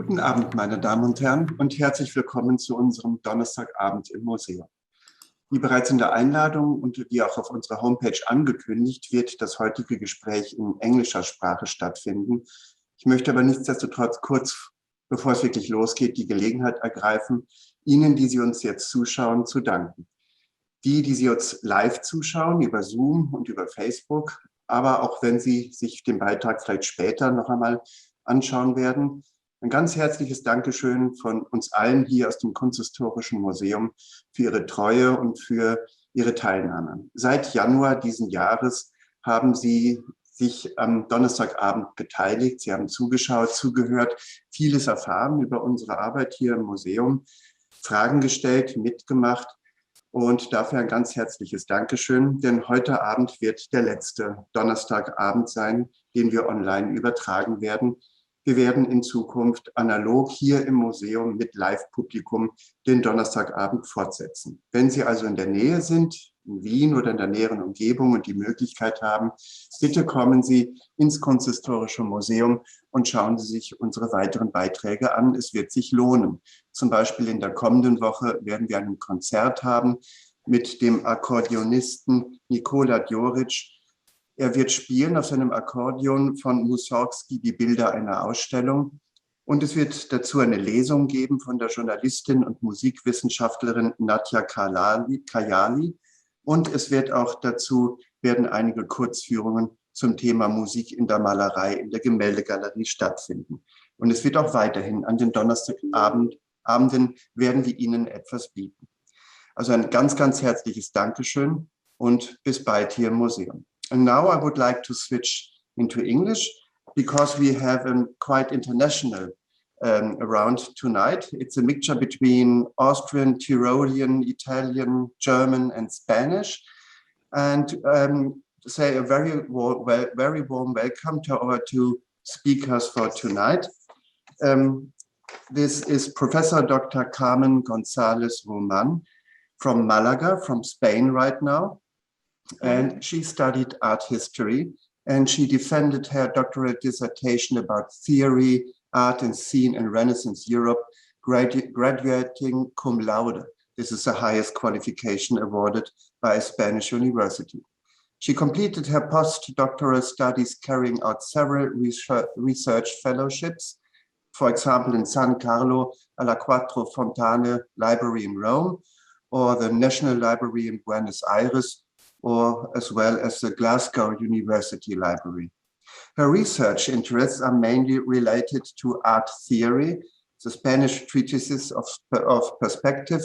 Guten Abend, meine Damen und Herren, und herzlich willkommen zu unserem Donnerstagabend im Museum. Wie bereits in der Einladung und wie auch auf unserer Homepage angekündigt, wird das heutige Gespräch in englischer Sprache stattfinden. Ich möchte aber nichtsdestotrotz kurz, bevor es wirklich losgeht, die Gelegenheit ergreifen, Ihnen, die Sie uns jetzt zuschauen, zu danken. Die Sie uns live zuschauen, über Zoom und über Facebook, aber auch wenn Sie sich den Beitrag vielleicht später noch einmal anschauen werden, ein ganz herzliches Dankeschön von uns allen hier aus dem Kunsthistorischen Museum für Ihre Treue und für Ihre Teilnahme. Seit Januar diesen Jahres haben Sie sich am Donnerstagabend beteiligt. Sie haben zugeschaut, zugehört, vieles erfahren über unsere Arbeit hier im Museum, Fragen gestellt, mitgemacht und dafür ein ganz herzliches Dankeschön, denn heute Abend wird der letzte Donnerstagabend sein, den wir online übertragen werden. Wir werden in Zukunft analog hier im Museum mit Live-Publikum den Donnerstagabend fortsetzen. Wenn Sie also in der Nähe sind, in Wien oder in der näheren Umgebung und die Möglichkeit haben, bitte kommen Sie ins Kunsthistorische Museum und schauen Sie sich unsere weiteren Beiträge an. Es wird sich lohnen. Zum Beispiel in der kommenden Woche werden wir ein Konzert haben mit dem Akkordeonisten Nikola Djoric. Er wird spielen auf seinem Akkordeon von Mussorgsky die Bilder einer Ausstellung. Und es wird dazu eine Lesung geben von der Journalistin und Musikwissenschaftlerin Nadja Kajali. Und es wird auch werden einige Kurzführungen zum Thema Musik in der Malerei in der Gemäldegalerie stattfinden. Und es wird auch weiterhin an den Donnerstagabenden werden wir Ihnen etwas bieten. Also ein ganz, ganz herzliches Dankeschön und bis bald hier im Museum. And now I would like to switch into English because we have a quite international around tonight. It's a mixture between Austrian, Tyrolean, Italian, German, and Spanish. And say a very warm welcome to our two speakers for tonight. This is Professor Dr. Carmen González-Román from Malaga, from Spain right now. And she studied art history, and she defended her doctorate dissertation about theory, art and scene in Renaissance Europe, graduating cum laude. This is the highest qualification awarded by a Spanish university. She completed her postdoctoral studies carrying out several research fellowships, for example, in San Carlo alla Quattro Fontane Library in Rome, or the National Library in Buenos Aires, or as well as the Glasgow University Library. Her research interests are mainly related to art theory, the Spanish treatises of perspective,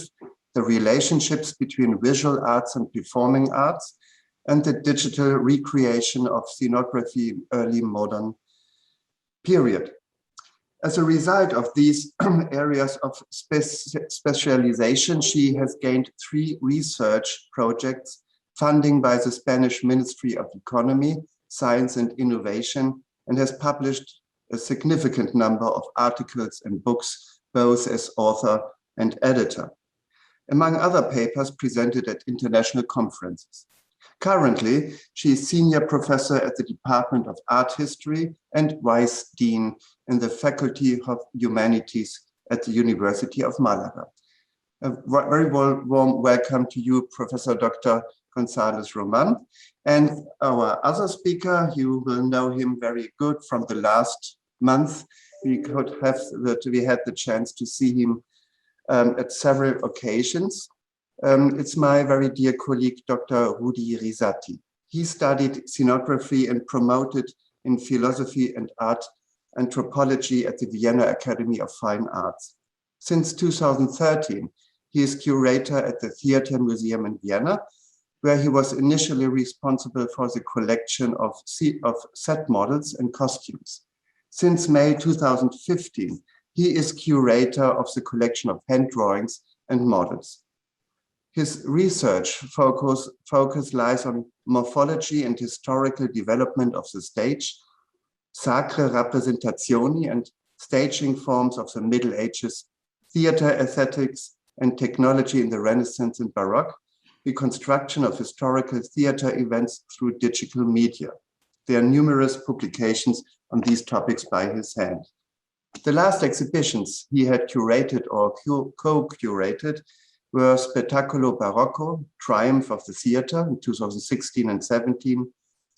the relationships between visual arts and performing arts, and the digital recreation of scenography in early modern period. As a result of these areas of specialization, she has gained 3 research projects funding by the Spanish Ministry of Economy, Science and Innovation, and has published a significant number of articles and books, both as author and editor, among other papers presented at international conferences. Currently, she is senior professor at the Department of Art History and vice dean in the Faculty of Humanities at the University of Malaga. A very warm welcome to you, Professor Dr. González-Román. And our other speaker, you will know him very good from the last month. We had the chance to see him at several occasions. It's my very dear colleague, Dr. Rudi Risatti. He studied scenography and promoted in philosophy and art anthropology at the Vienna Academy of Fine Arts. Since 2013, he is curator at the Theater Museum in Vienna, where he was initially responsible for the collection of set models and costumes. Since May 2015, he is curator of the collection of hand drawings and models. His research focus lies on morphology and historical development of the stage, sacre rappresentazioni and staging forms of the Middle Ages, theater aesthetics and technology in the Renaissance and Baroque, reconstruction of historical theater events through digital media. There are numerous publications on these topics by his hand. The last exhibitions he had curated or co-curated were Spettacolo Barocco, Triumph of the Theatre in 2016 and 17,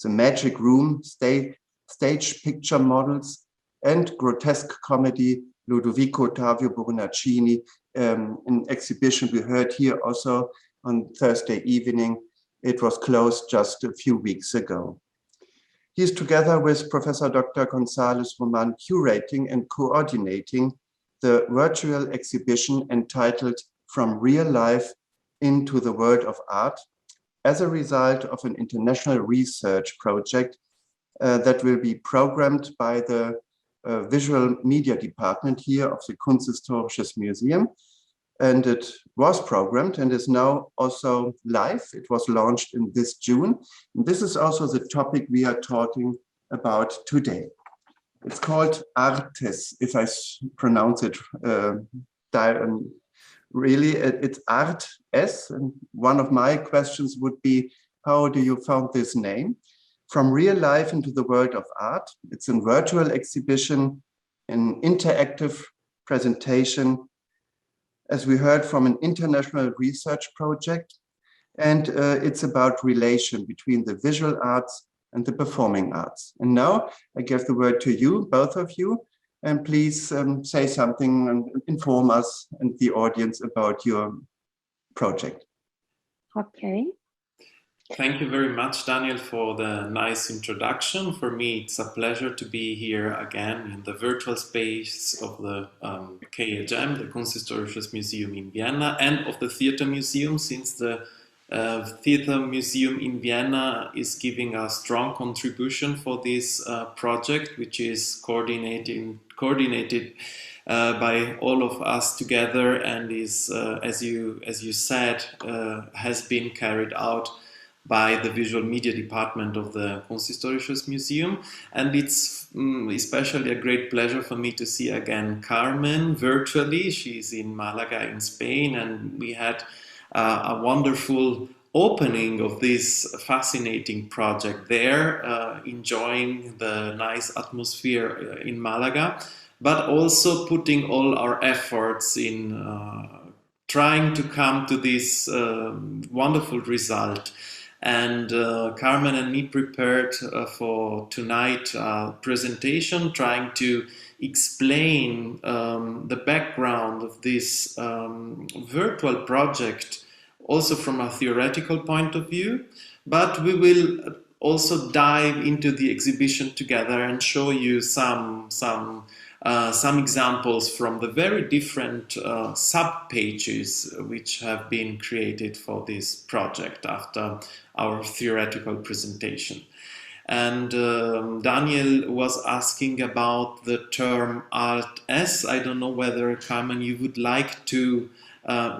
The Magic Room, Stage Picture Models, and Grotesque Comedy, Ludovico Ottavio Bornacini, an exhibition we heard here also on Thursday evening. It was closed just a few weeks ago. He's together with Professor Dr. González-Román curating and coordinating the virtual exhibition entitled From Real Life into the World of Art as a result of an international research project that will be programmed by the visual media department here of the Kunsthistorisches Museum. And it was programmed and is now also live. It was launched in this June. And this is also the topic we are talking about today. It's called Artes, if I pronounce it really. It's Art S. And one of my questions would be, how do you found this name? From Real Life into the World of Art. It's a virtual exhibition, an interactive presentation, as we heard, from an international research project. And it's about relation between the visual arts and the performing arts. And now I give the word to you, both of you, and please say something and inform us and the audience about your project. Okay. Thank you very much, Daniel, for the nice introduction. For me, it's a pleasure to be here again in the virtual space of the KHM, the Kunsthistorisches Museum in Vienna, and of the Theatre Museum, since the Theatre Museum in Vienna is giving a strong contribution for this project, which is coordinated by all of us together, and is, as you said, has been carried out by the visual media department of the Kunsthistorisches Museum. And it's especially a great pleasure for me to see again Carmen virtually. She's in Malaga in Spain, and we had a wonderful opening of this fascinating project there, enjoying the nice atmosphere in Malaga, but also putting all our efforts in trying to come to this wonderful result. And Carmen and me prepared for tonight a presentation trying to explain the background of this virtual project, also from a theoretical point of view, but we will also dive into the exhibition together and show you some examples from the very different sub-pages which have been created for this project after our theoretical presentation. And Daniel was asking about the term Art S. I don't know whether, Carmen, you would like to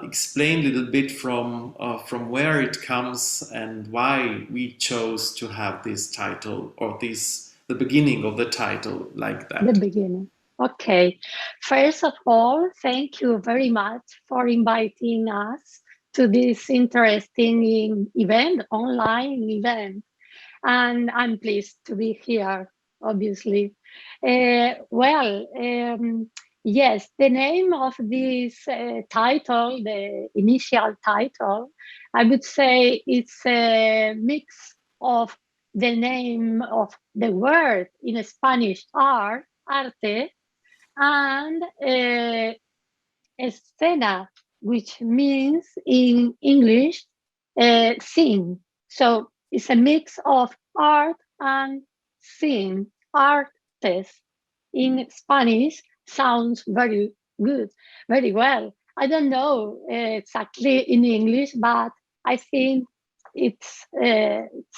explain a little bit from where it comes and why we chose to have this title, or the beginning of the title like that. The beginning. Okay. First of all, thank you very much for inviting us to this interesting event, online event. And I'm pleased to be here, obviously. Yes, the name of this title, the initial title, I would say it's a mix of the name of the word in Spanish, art, arte, and escena, which means in English, scene. So it's a mix of art and scene. Artes in Spanish sounds very good, very well. I don't know exactly in English, but I think it's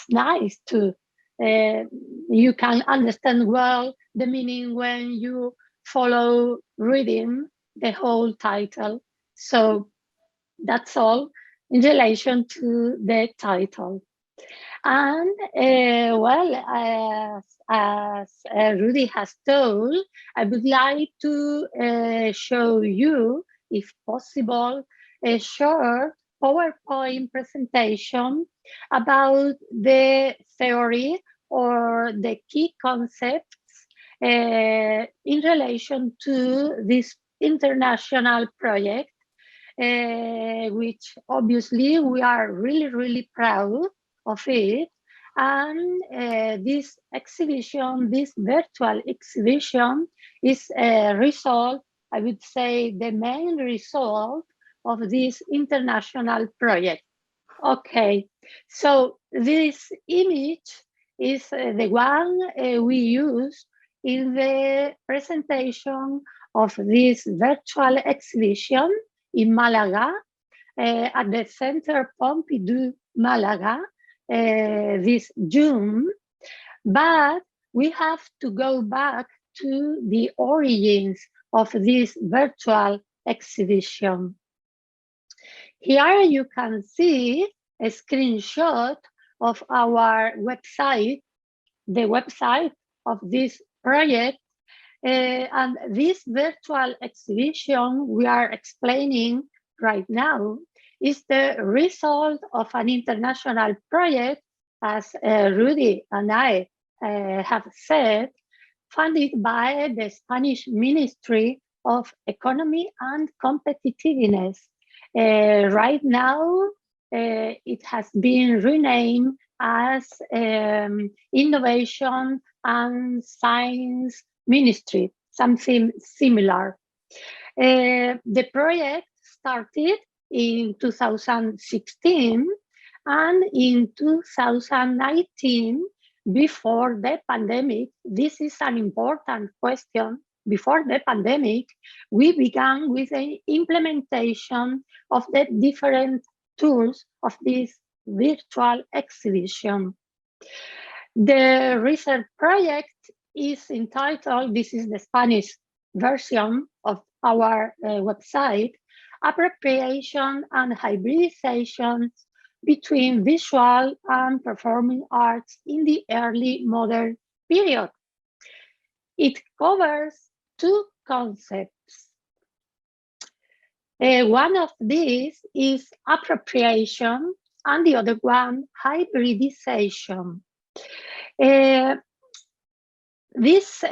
nice to, you can understand well the meaning when you follow reading the whole title. So that's all in relation to the title. And as Rudi has told, I would like to show you, if possible, a short PowerPoint presentation about the theory or the key concepts in relation to this international project, which obviously we are really proud of it. And this exhibition, this virtual exhibition, is a result, I would say, the main result of this international project. Okay, so this image is the one we use in the presentation of this virtual exhibition in Malaga, at the Center Pompidou, Malaga, this June. But we have to go back to the origins of this virtual exhibition. Here you can see a screenshot of our website, the website of this project. And this virtual exhibition we are explaining right now is the result of an international project, as Rudi and I have said, funded by the Spanish Ministry of Economy and Competitiveness. Right now, it has been renamed as Innovation and Science Ministry, something similar. The project started in 2016, and in 2019, before the pandemic, this is an important question. Before the pandemic, we began with the implementation of the different tools of this virtual exhibition. The research project is entitled, this is the Spanish version of our website, Appropriation and Hybridization between Visual and Performing Arts in the Early Modern Period. It covers two concepts. One of these is appropriation, and the other one, hybridization. These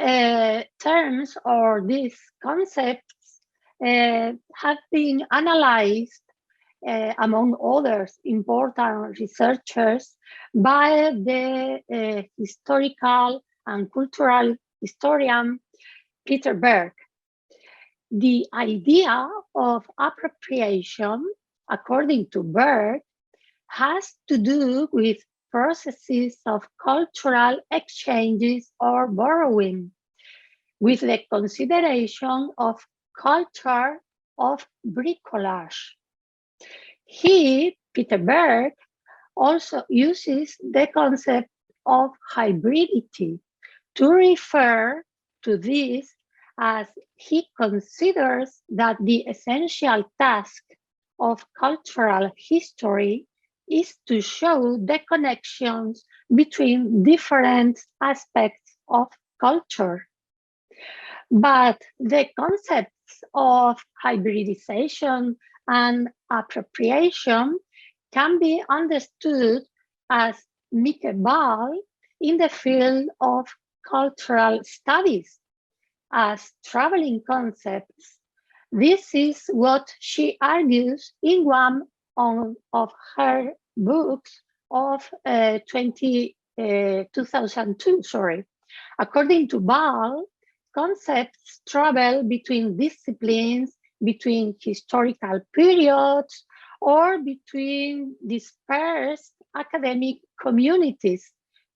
terms or these concepts have been analyzed, among others, important researchers by the historical and cultural historian Peter Berg. The idea of appropriation, according to Berg, has to do with processes of cultural exchanges or borrowing, with the consideration of culture of bricolage. Peter Berg, also uses the concept of hybridity to refer to this, as he considers that the essential task of cultural history is to show the connections between different aspects of culture. But the concepts of hybridization and appropriation can be understood as meetable in the field of cultural studies as traveling concepts. This is what she argues in one of her books of 2002. According to Ball, concepts travel between disciplines, between historical periods, or between dispersed academic communities,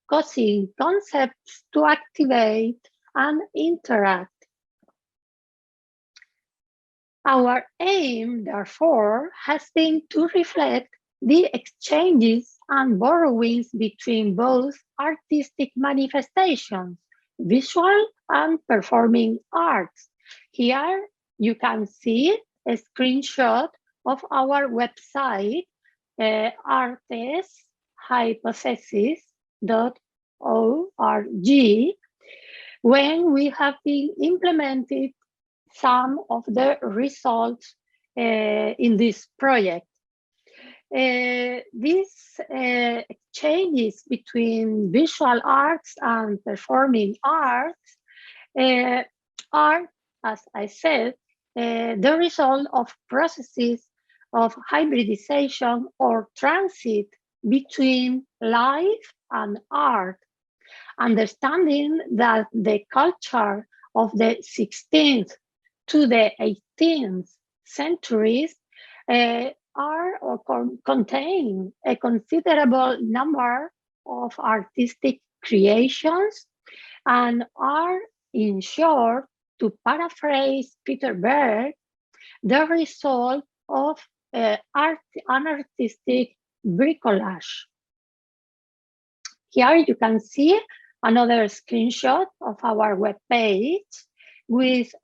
causing concepts to activate and interact. Our aim, therefore, has been to reflect the exchanges and borrowings between both artistic manifestations, visual and performing arts. Here you can see a screenshot of our website, arteshypothesis.org, when we have been implemented some of the results in this project. These exchanges between visual arts and performing arts are, as I said, the result of processes of hybridization or transit between life and art, understanding that the culture of the 16th to the 18th centuries are or contain a considerable number of artistic creations and are, in short, to paraphrase Peter Berg, the result of an artistic bricolage. Here you can see another screenshot of our webpage with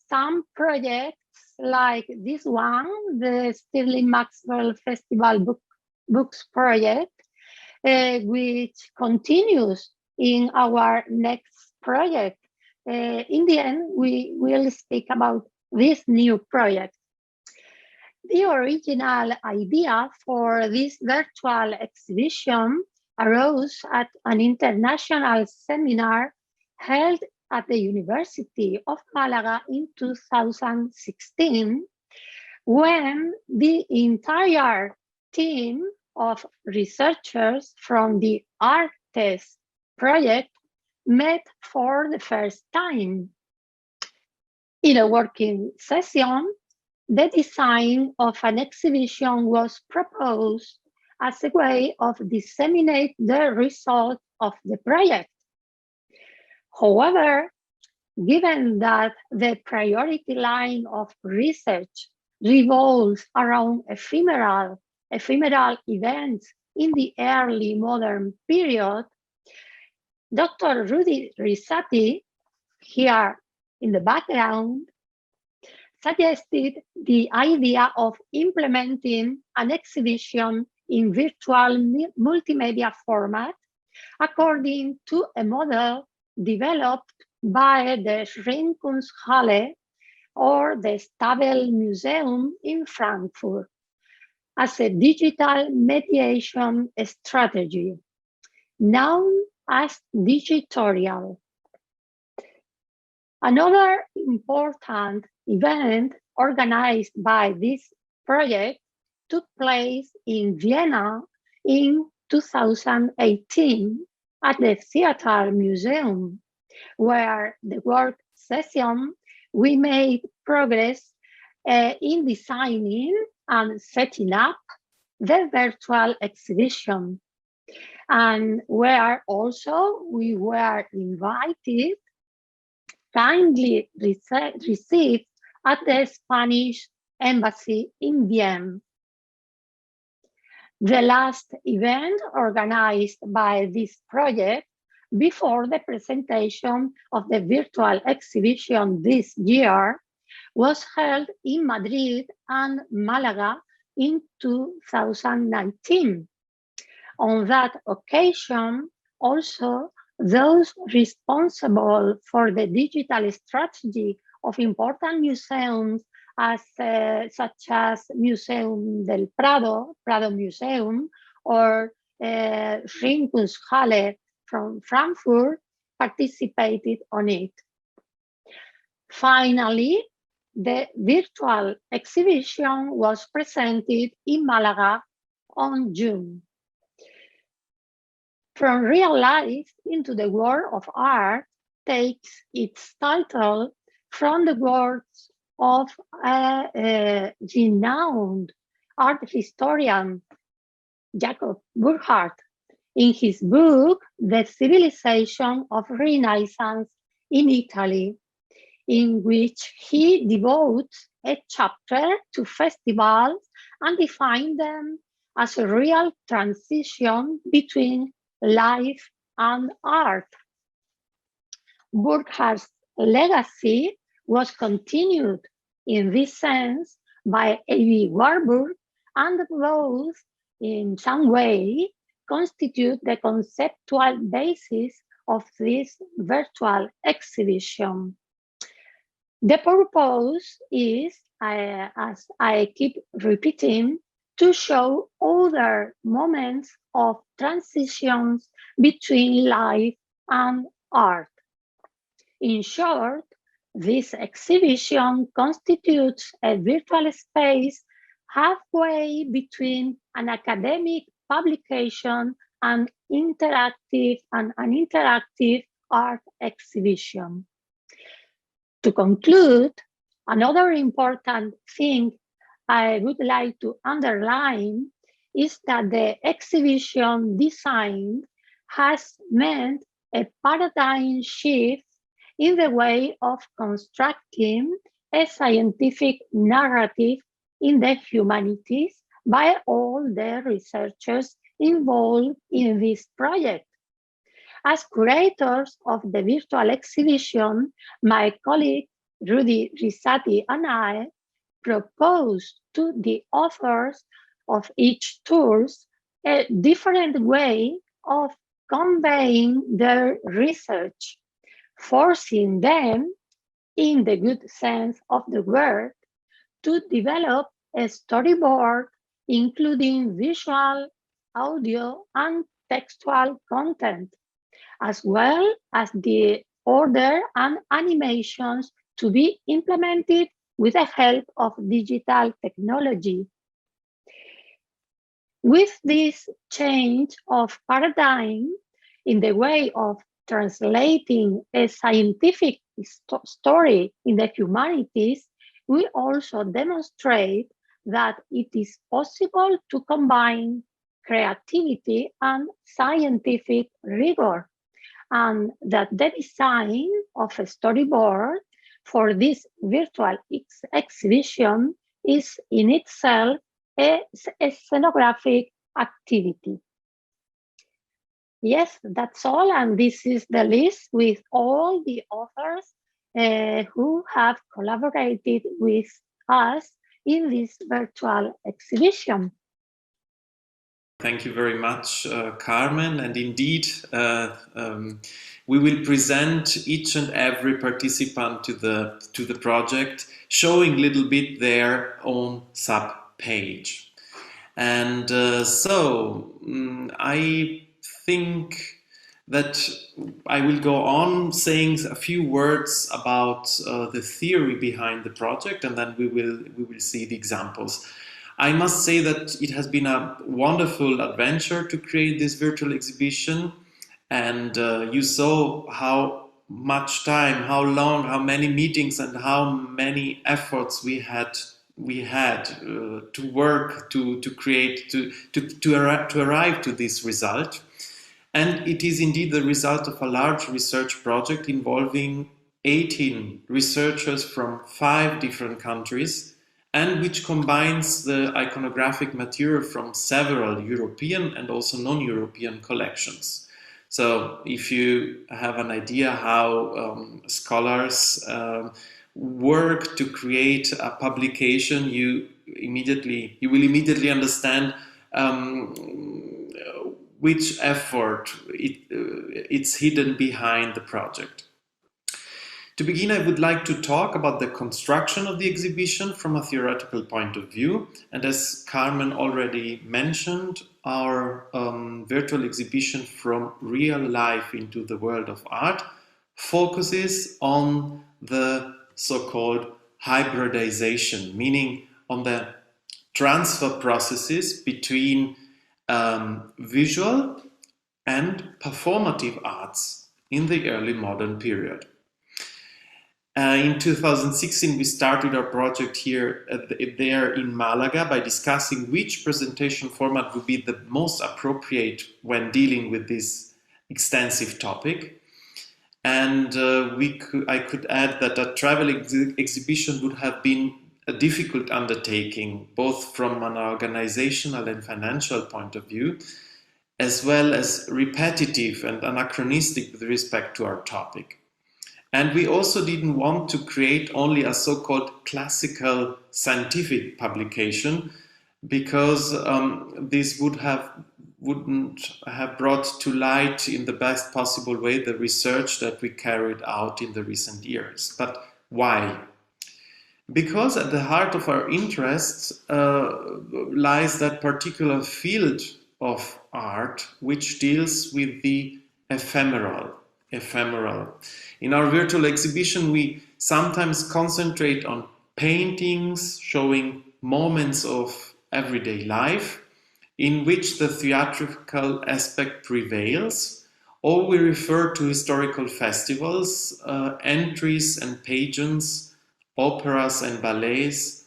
some projects like this one, the Stirling Maxwell Festival Books Project, which continues in our next project. In the end, we will speak about this new project. The original idea for this virtual exhibition arose at an international seminar held at the University of Malaga in 2016, when the entire team of researchers from the Tardes project met for the first time. In a working session, the design of an exhibition was proposed as a way of disseminate the result of the project. However, given that the priority line of research revolves around ephemeral events in the early modern period, Dr. Rudi Risatti, here in the background, suggested the idea of implementing an exhibition in virtual multimedia format according to a model developed by the Kunsthalle or the Stabel Museum in Frankfurt as a digital mediation strategy, known as Digitorial. Another important event organized by this project took place in Vienna in 2018 at the Theater Museum, where the work session we made progress in designing and setting up the virtual exhibition, and where also we were invited, kindly received at the Spanish Embassy in Vienna. The last event organized by this project before the presentation of the virtual exhibition this year was held in Madrid and Malaga in 2019. On that occasion, also, those responsible for the digital strategy of important museums such as Museum del Prado, Prado Museum, or Kunsthalle from Frankfurt participated on it. Finally, the virtual exhibition was presented in Malaga on June. From Real Life into the World of Art takes its title from the words of a renowned art historian, Jacob Burckhardt, in his book, The Civilization of Renaissance in Italy, in which he devotes a chapter to festivals and defines them as a real transition between life and art. Burckhardt's legacy was continued in this sense by A.B. Warburg, and both in some way constitute the conceptual basis of this virtual exhibition. The purpose is, as I keep repeating, to show other moments of transitions between life and art. In short, this exhibition constitutes a virtual space halfway between an academic publication and an interactive art exhibition. To conclude, another important thing I would like to underline is that the exhibition design has meant a paradigm shift in the way of constructing a scientific narrative in the humanities by all the researchers involved in this project. As curators of the virtual exhibition, my colleague Rudi, Risatti, and I proposed to the authors of each tour a different way of conveying their research, forcing them, in the good sense of the word, to develop a storyboard including visual, audio, and textual content, as well as the order and animations to be implemented with the help of digital technology. With this change of paradigm in the way of translating a scientific story in the humanities, we also demonstrate that it is possible to combine creativity and scientific rigor, and that the design of a storyboard for this virtual exhibition is in itself a scenographic activity. Yes, that's all, and this is the list with all the authors who have collaborated with us in this virtual exhibition. Thank you very much, Carmen. And indeed, we will present each and every participant to the project, showing a little bit their own sub-page. And I think that I will go on saying a few words about the theory behind the project, and then we will see the examples. I must say that it has been a wonderful adventure to create this virtual exhibition, and you saw how much time, how long, how many meetings, and how many efforts we had to work to create to arrive to this result. And it is indeed the result of a large research project involving 18 researchers from 5 different countries, and which combines the iconographic material from several European and also non-European collections. So if you have an idea how scholars work to create a publication, you will immediately understand which effort it's hidden behind the project. To begin, I would like to talk about the construction of the exhibition from a theoretical point of view. And as Carmen already mentioned, our virtual exhibition From Real Life into the World of Art focuses on the so-called hybridization, meaning on the transfer processes between visual and performative arts in the early modern period. In 2016, we started our project there in Malaga by discussing which presentation format would be the most appropriate when dealing with this extensive topic. And I could add that a travel exhibition would have been a difficult undertaking, both from an organizational and financial point of view, as well as repetitive and anachronistic with respect to our topic. And we also didn't want to create only a so-called classical scientific publication, because this wouldn't have brought to light in the best possible way the research that we carried out in the recent years. But why? Because at the heart of our interests lies that particular field of art which deals with the ephemeral, ephemeral. In our virtual exhibition, we sometimes concentrate on paintings showing moments of everyday life in which the theatrical aspect prevails, or we refer to historical festivals, entries and pageants, operas and ballets,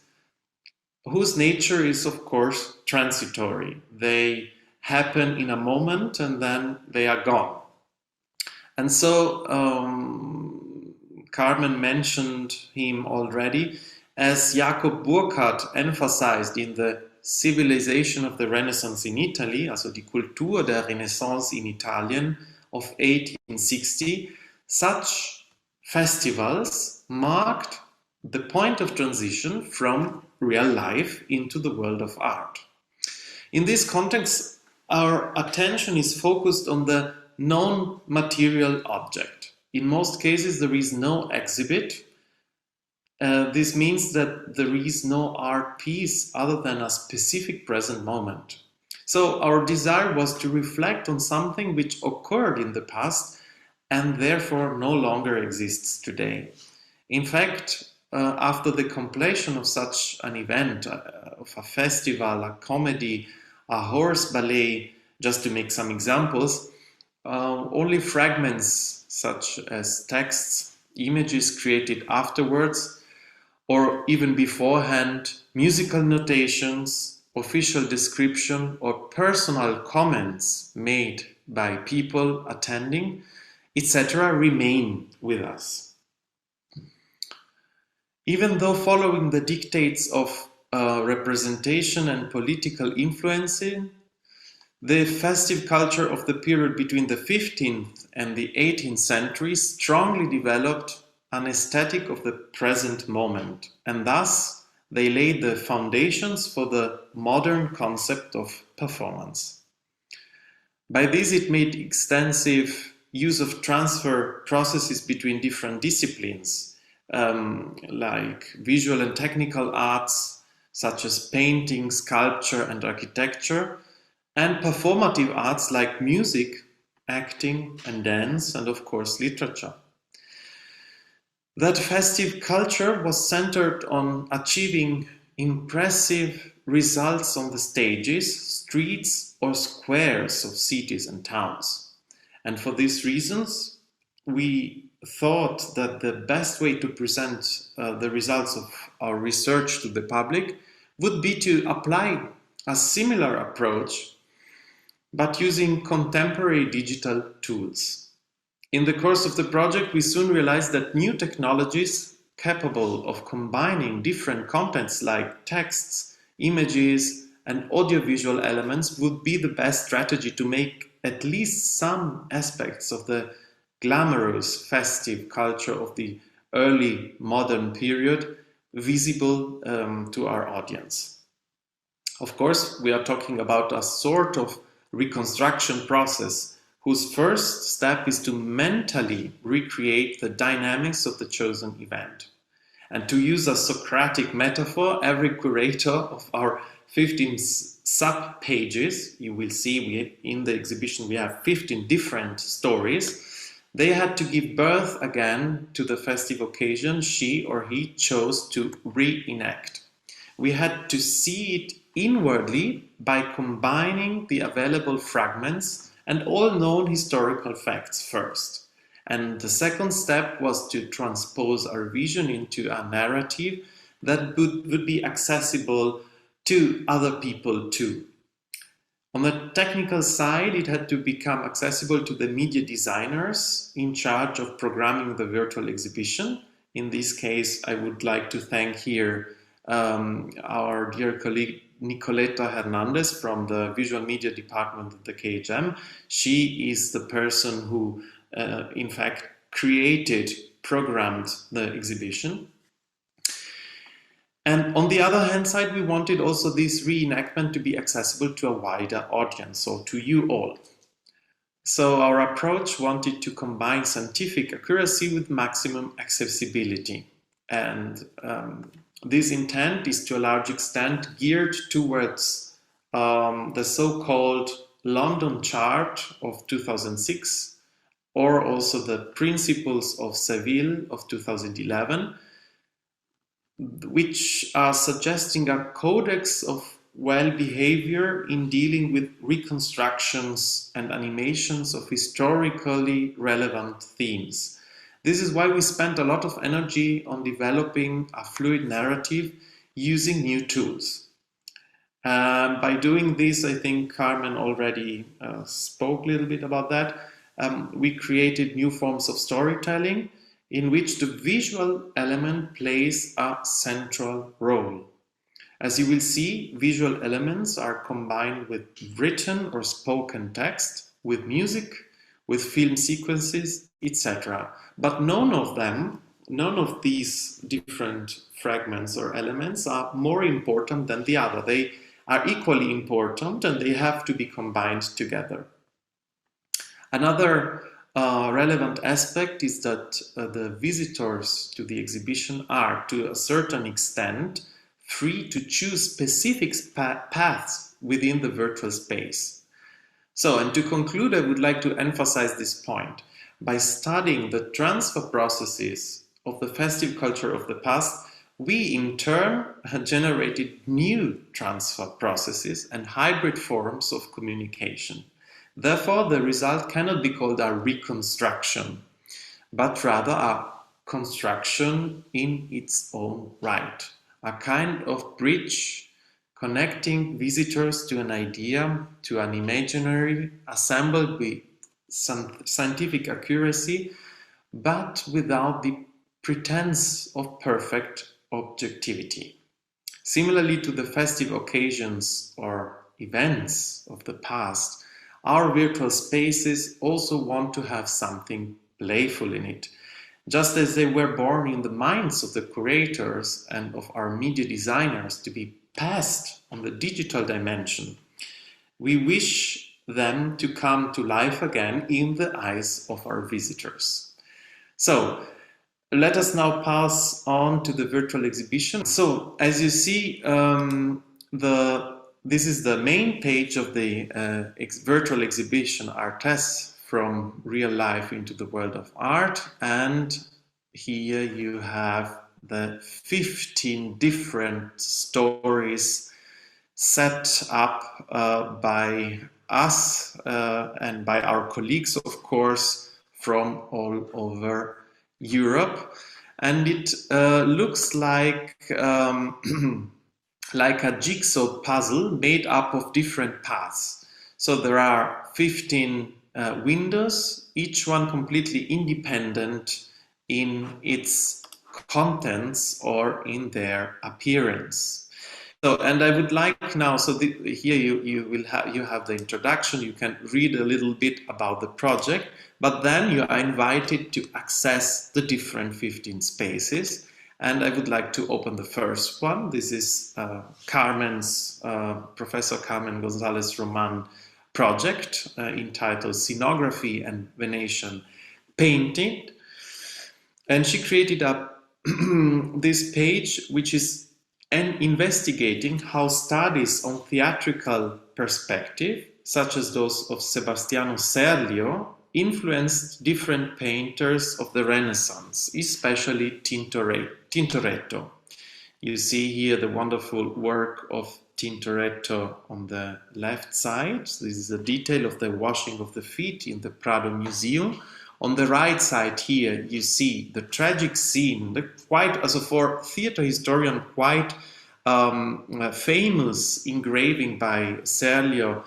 whose nature is, of course, transitory. They happen in a moment and then they are gone. And so Carmen mentioned him already, as Jakob Burckhardt emphasized in the Civilization of the Renaissance in Italy, also die Kultur der Renaissance in Italien of 1860, such festivals marked the point of transition from real life into the world of art. In this context, our attention is focused on the non-material object. In most cases, there is no exhibit. This means that there is no art piece other than a specific present moment. So our desire was to reflect on something which occurred in the past and therefore no longer exists today. In fact, after the completion of such an event, of a festival, a comedy, a horse ballet, just to make some examples, only fragments such as texts, images created afterwards, or even beforehand, musical notations, official description, or personal comments made by people attending, etc., remain with us. Even though following the dictates of representation and political influencing, the festive culture of the period between the 15th and the 18th century strongly developed an aesthetic of the present moment, and thus they laid the foundations for the modern concept of performance. By this, it made extensive use of transfer processes between different disciplines, like visual and technical arts, such as painting, sculpture, and architecture, and performative arts like music, acting, and dance, and of course, literature. That festive culture was centered on achieving impressive results on the stages, streets, or squares of cities and towns. And for these reasons, we thought that the best way to present the results of our research to the public would be to apply a similar approach, but using contemporary digital tools. In the course of the project, we soon realized that new technologies capable of combining different contents like texts, images, and audiovisual elements would be the best strategy to make at least some aspects of the glamorous festive culture of the early modern period visible to our audience. Of course, we are talking about a sort of reconstruction process whose first step is to mentally recreate the dynamics of the chosen event. And to use a Socratic metaphor, every curator of our 15 sub-pages, you will see in the exhibition we have 15 different stories, they had to give birth again to the festive occasion she or he chose to reenact. We had to see it inwardly by combining the available fragments and all known historical facts first. And the second step was to transpose our vision into a narrative that would be accessible to other people too. On the technical side, it had to become accessible to the media designers in charge of programming the virtual exhibition. In this case, I would like to thank here our dear colleague Nicoleta Hernandez from the visual media department of the KHM. She is the person who, in fact, programmed the exhibition. And on the other hand side, we wanted also this reenactment to be accessible to a wider audience, so to you all. So our approach wanted to combine scientific accuracy with maximum accessibility. And this intent is to a large extent geared towards the so-called London chart of 2006 or also the Principles of Seville of 2011, which are suggesting a codex of well behavior in dealing with reconstructions and animations of historically relevant themes. This is why we spent a lot of energy on developing a fluid narrative using new tools. By doing this, I think Carmen already spoke a little bit about that. We created new forms of storytelling in which the visual element plays a central role. As you will see, visual elements are combined with written or spoken text, with music, with film sequences, etc. But none of these different fragments or elements are more important than the other. They are equally important and they have to be combined together. Another relevant aspect is that the visitors to the exhibition are, to a certain extent, free to choose specific paths within the virtual space. So, and to conclude, I would like to emphasize this point. By studying the transfer processes of the festive culture of the past, we in turn generated new transfer processes and hybrid forms of communication. Therefore, the result cannot be called a reconstruction, but rather a construction in its own right. A kind of bridge connecting visitors to an idea, to an imaginary, assembled with some scientific accuracy, but without the pretense of perfect objectivity. Similarly to the festive occasions or events of the past, our virtual spaces also want to have something playful in it. Just as they were born in the minds of the curators and of our media designers to be passed on the digital dimension, we wish them to come to life again in the eyes of our visitors. So, let us now pass on to the virtual exhibition. So, as you see, this is the main page of the virtual exhibition Artes from real life into the world of art, and here you have the 15 different stories set up by us and by our colleagues, of course, from all over Europe, and it looks like like a jigsaw puzzle made up of different paths. So there are 15 windows, each one completely independent in its contents or in their appearance. So, and I would like now, so here you have the introduction, you can read a little bit about the project, but then you are invited to access the different 15 spaces. And I would like to open the first one. This is Carmen's, Professor Carmen González-Román project entitled Scenography and Venetian Painting. And she created this page, which is investigating how studies on theatrical perspective, such as those of Sebastiano Serlio, influenced different painters of the Renaissance, especially Tintoretto. You see here the wonderful work of Tintoretto on the left side. This is a detail of the washing of the feet in the Prado Museum. On the right side here, you see the tragic scene, quite, as a for theater historian, quite famous engraving by Serlio,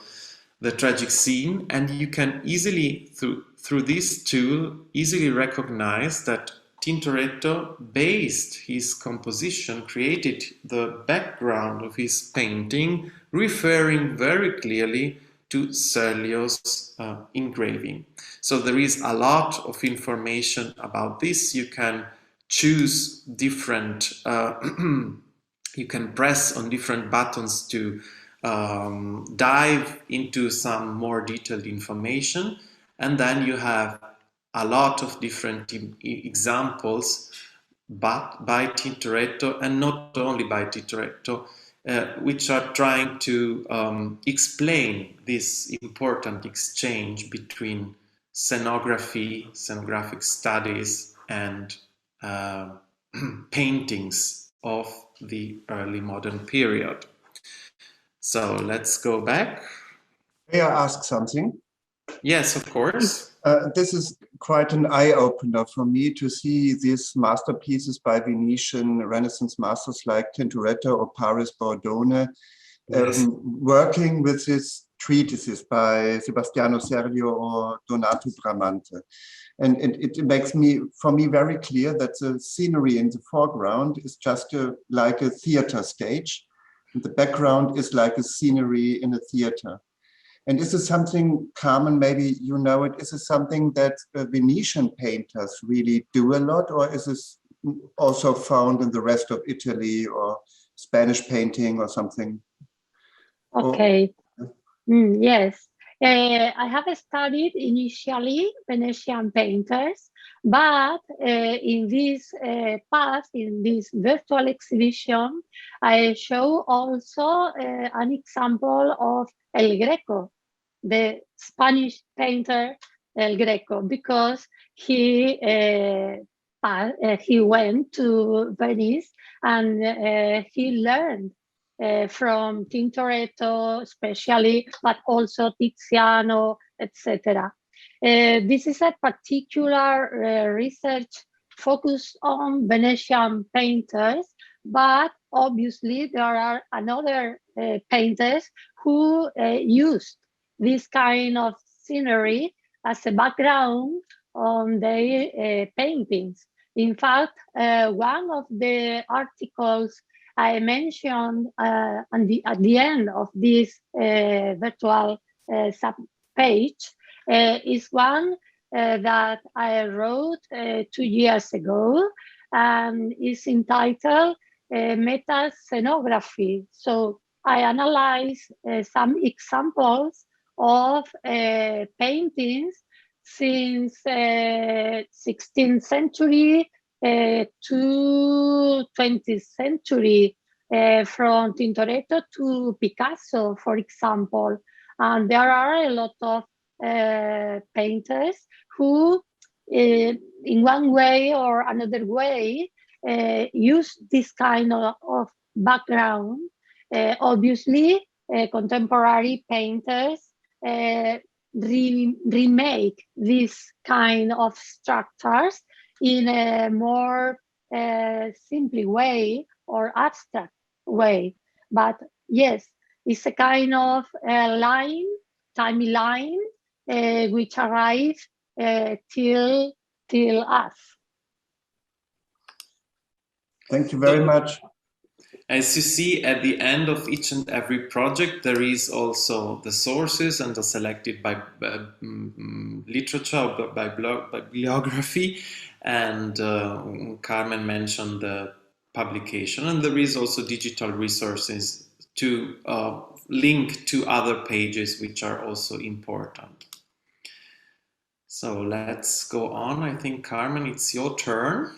the tragic scene, and you can easily, through this tool, easily recognize that Tintoretto based his composition, created the background of his painting, referring very clearly to Serlio's engraving. So there is a lot of information about this. You can choose different, you can press on different buttons to dive into some more detailed information, and then you have a lot of different examples, but by Tintoretto, and not only by Tintoretto, which are trying to explain this important exchange between scenography, scenographic studies, and paintings of the early modern period. So let's go back. May I ask something? Yes, of course. This is quite an eye-opener for me to see these masterpieces by Venetian Renaissance masters like Tintoretto or Paris Bordone, Yes. working with these treatises by Sebastiano Serlio or Donato Bramante. And it makes for me very clear that the scenery in the foreground is just like a theater stage, and the background is like a scenery in a theater. And is this something, Carmen, maybe you know it, is this something that Venetian painters really do a lot, or is this also found in the rest of Italy or Spanish painting or something? Okay. Yes. I have studied initially Venetian painters, but in this in this virtual exhibition, I show also an example of El Greco, the Spanish painter El Greco, because he went to Venice and he learned from Tintoretto especially, but also Tiziano, etc. This is a particular research focused on Venetian painters, but obviously there are another painters who used this kind of scenery as a background on their paintings. In fact, one of the articles I mentioned at the end of this virtual sub-page is one that I wrote 2 years ago, and is entitled Meta-Scenography. So I analyze some examples of paintings since 16th century to 20th century, from Tintoretto to Picasso, for example. And there are a lot of painters who, in one way or another way, use this kind of background. Obviously, contemporary painters remake this kind of structures in a more simple way or abstract way. But yes, it's a kind of timeline which arrives till us. Thank you very much. As you see, at the end of each and every project, there is also the sources, and are selected by literature, by bibliography, and Carmen mentioned the publication, and there is also digital resources to link to other pages which are also important. So let's go on. I think, Carmen, it's your turn.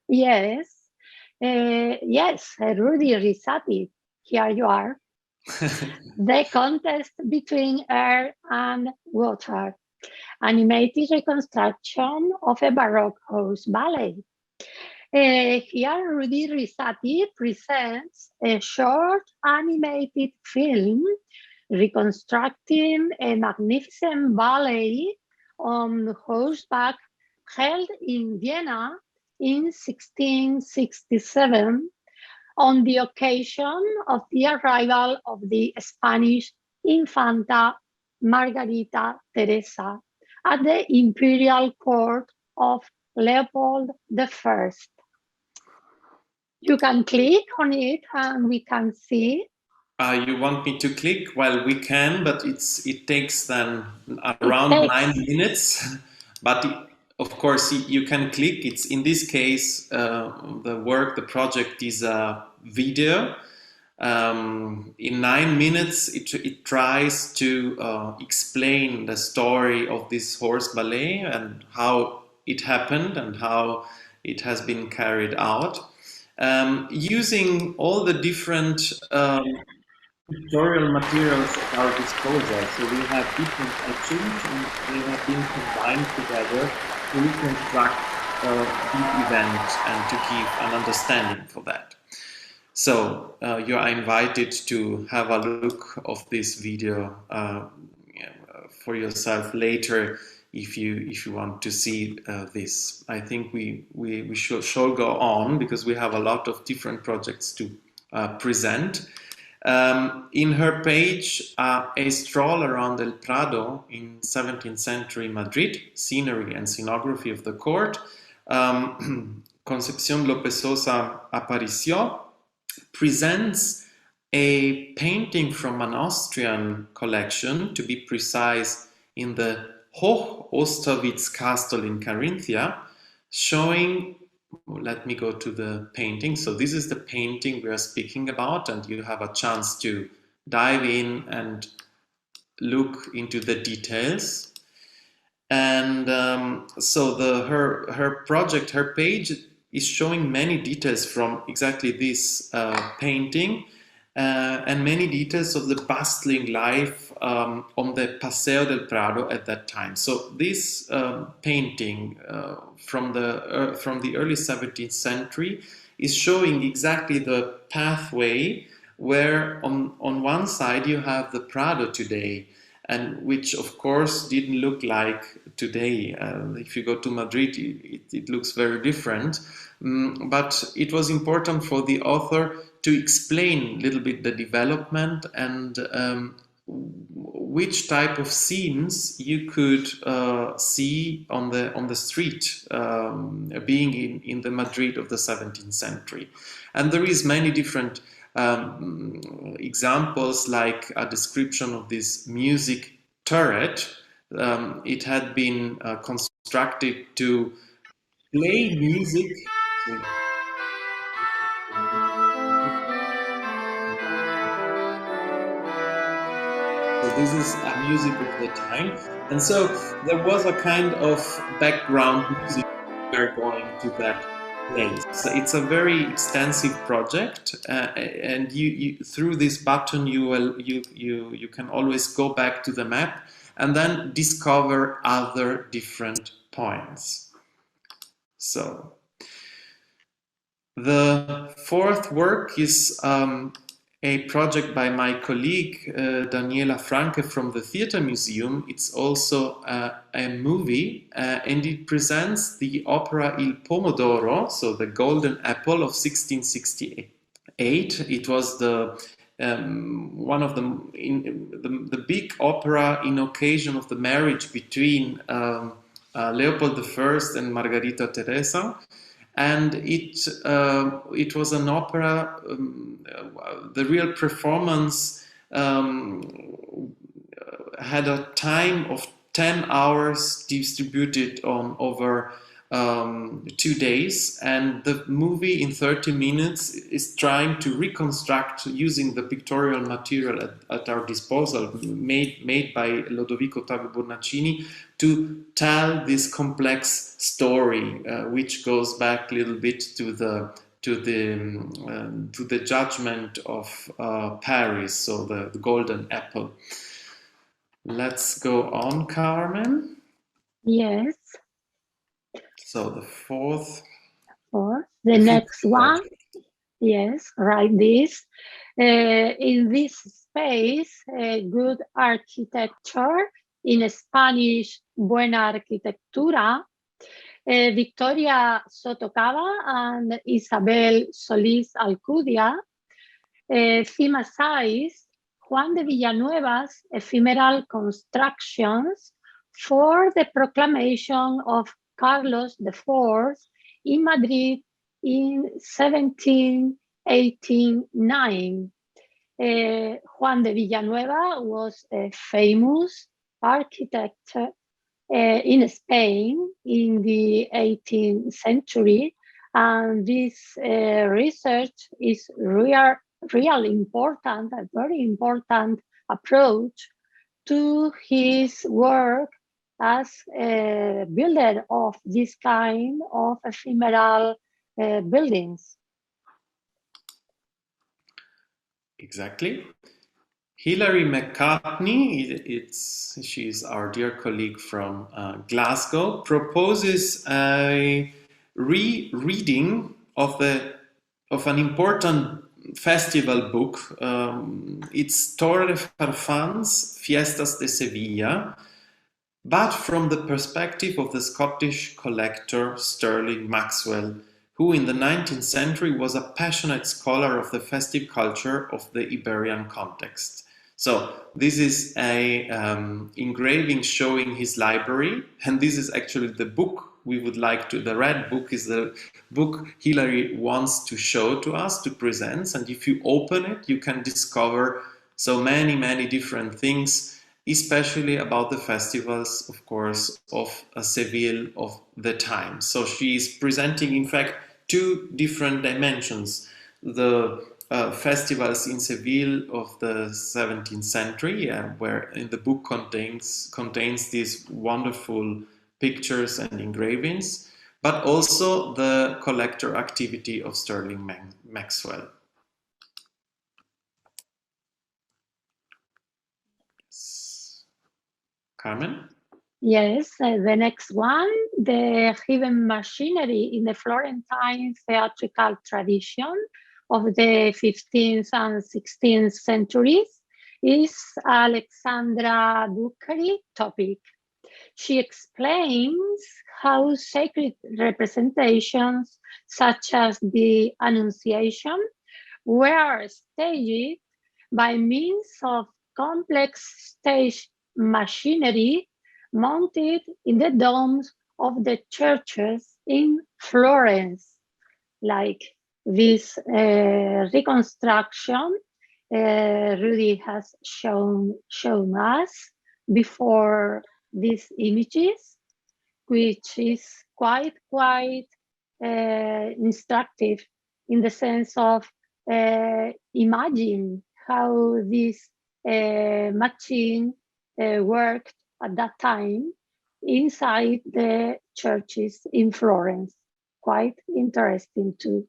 Yes. Yes, Rudi, Risatti, here you are. The contest between air and water, animated reconstruction of a Baroque horse ballet. Here, Rudi Risatti presents a short animated film reconstructing a magnificent ballet on horseback held in Vienna in 1667 on the occasion of the arrival of the Spanish Infanta Margarita Teresa at the imperial court of Leopold I. You can click on it and we can see. You want me to click? Well, we can, but it takes then around 9 minutes. But of course, you can click. It's in this case, the project is a video. In 9 minutes, it tries to explain the story of this horse ballet and how it happened and how it has been carried out, using all the different pictorial materials at our disposal. So we have different etchings and they have been combined together to reconstruct the event and to give an understanding for that. So you are invited to have a look of this video for yourself later if you want to see this. I think we shall go on because we have a lot of different projects to present. In her page, A Stroll Around El Prado in 17th century Madrid, Scenery and Scenography of the Court, Concepción Lopezosa Aparicio, presents a painting from an Austrian collection, to be precise, in the Hoch Osterwitz Castle in Carinthia, showing, let me go to the painting. So this is the painting we are speaking about, and you have a chance to dive in and look into the details. And so her project, her page is showing many details from exactly this painting and many details of the bustling life on the Paseo del Prado at that time. So this painting from the early 17th century is showing exactly the pathway where on one side you have the Prado today, and which of course didn't look like today. If you go to Madrid, it looks very different. But it was important for the author to explain a little bit the development and which type of scenes you could see on the street, being in the Madrid of the 17th century. And there is many different examples, like a description of this music turret. It had been constructed to play music. So this is a music of the time, and so there was a kind of background music going to that place. So it's a very extensive project, and you through this button you can always go back to the map and then discover other different points. So the fourth work is a project by my colleague Daniela Franke from the Theatre Museum. It's also a movie, and it presents the opera Il Pomodoro, so the Golden Apple of 1668. It was the one of the big opera in occasion of the marriage between Leopold I and Margarita Teresa. And it was an opera. The real performance had a time of 10 hours distributed on over 2 days, and the movie in 30 minutes is trying to reconstruct, using the pictorial material at our disposal, made by Lodovico Ottavio Bornacini, to tell this complex story, which goes back a little bit to the judgment of Paris, so the Golden Apple. Let's go on, Carmen. Yes. So the fourth. The next one. Yes, right. This. In this space, good architecture, in Spanish, buena arquitectura, Victoria Sotocava and Isabel Solís Alcudia thematized Juan de Villanueva's ephemeral constructions for the proclamation of Carlos IV in Madrid in 1789. Juan de Villanueva was a famous architect in Spain in the 18th century, and this research is really important, a very important approach to his work as a builder of this kind of ephemeral buildings. Exactly. Hilary McCartney, she's our dear colleague from Glasgow, proposes a rereading of an important festival book. It's Torre Farfans, Fiestas de Sevilla, but from the perspective of the Scottish collector Sterling Maxwell, who in the 19th century was a passionate scholar of the festive culture of the Iberian context. So this is a engraving showing his library, and this is actually the book we would like to, the red book is the book Hilary wants to show to us, to present, and if you open it, you can discover so many different things, especially about the festivals, of course, of Seville of the time. So she is presenting, in fact, two different dimensions. The festivals in Seville of the 17th century, where in the book contains these wonderful pictures and engravings, but also the collector activity of Sterling Maxwell. Carmen? Yes, the next one, the hidden machinery in the Florentine theatrical tradition of the 15th and 16th centuries, is Alexandra Bucari topic. She explains how sacred representations such as the Annunciation were staged by means of complex stage machinery mounted in the domes of the churches in Florence, like this reconstruction Rudi has shown us before these images, which is quite instructive in the sense of imagine how this machine worked at that time inside the churches in Florence. Quite interesting too.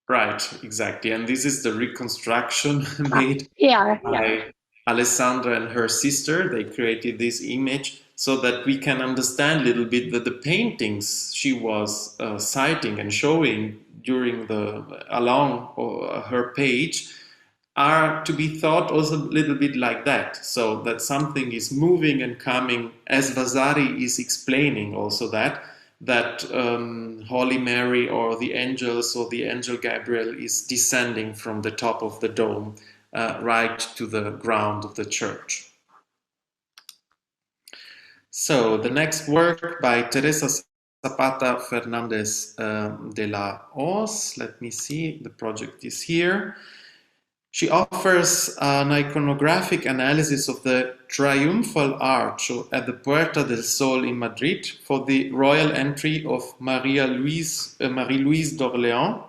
Right, exactly. And this is the reconstruction made by Alessandra and her sister. They created this image so that we can understand a little bit that the paintings she was citing and showing along her page are to be thought also a little bit like that. So that something is moving and coming, as Vasari is explaining also that Holy Mary or the angels or the angel Gabriel is descending from the top of the dome right to the ground of the church. So the next work by Teresa Zapata Fernandez de la Hoz, let me see, the project is here. She offers an iconographic analysis of the triumphal arch at the Puerta del Sol in Madrid for the royal entry of Marie-Louise d'Orléans,